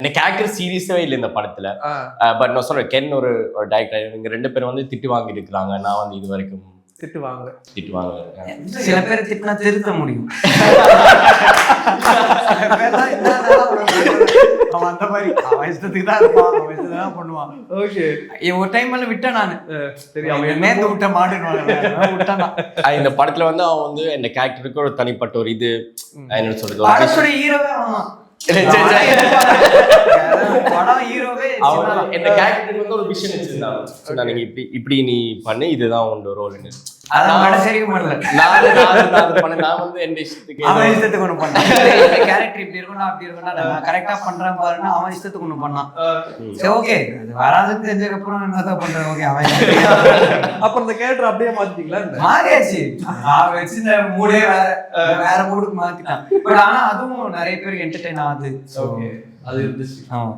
இந்த கேரக்டர் சீரியஸாவே இல்லை இந்த படத்துல. பட் நான் சொல்றேன், கென் ஒரு டைரக்டர், இவங்க 2 பேரும் வந்து திட்டு வாங்கிட்டு இருக்காங்க. நான் வந்து இது வரைக்கும் திட்டுவாங்க. சில பேர் திட்டினா திருத்த முடியும். அவன் அந்த மாதிரி அவன் இஷ்டத்துக்கு தான் இருப்பான், அவன் இஷ்டத்துக்கு தான் பண்ணுவான். ஓகே, ஒரு டைம் எல்லாம் விட்டேன் நானு. சரி, அவன் மேந்து விட்ட மாடுன்னு விட்டான். இந்த படத்துல வந்து அவன் வந்து இந்த கேரக்டருக்கு ஒரு தனிப்பட்ட ஒரு இது என்ன சொல்றது, படத்தோட ஹீரோவே அவன். படம் ஹீரோவே இந்த கேரக்டருக்கு வந்து ஒரு விஷன் வச்சிருந்தாங்க. நீங்க இப்படி நீ பண்ணு, இதுதான் உன்னோட ரோல்னு. அதான் கடைசிக்கு பண்ணல. நான் வந்து என் இஷ்டத்துக்கு அவன் இஷ்டத்துக்கு ஒண்ணு பண்ணான். கேரக்டர் இப்படி இருக்கணும் அப்படி இருக்கணும், நான் கரெக்டா பண்றேன் பாருன்னா அவன் இஷ்டத்துக்கு ஒண்ணு பண்ணான். சரி, ஓகே, அது வராதுன்னு தெரிஞ்சதுக்கு அப்புறம் என்னதான் பண்றேன். ஓகே, அவன் அப்ப அந்த கேரக்டர் அப்படியே மாத்திட்டீங்களா? மாறியாச்சு. அவன் வச்சிருந்த மூடே வேற மூடுக்கு மாத்திட்டான். பட் ஆனா அதுவும் நிறைய பேருக்கு என்டர்டெயின் ஆகுது. ஓகே, அது இருந்துச்சு. ஆமா.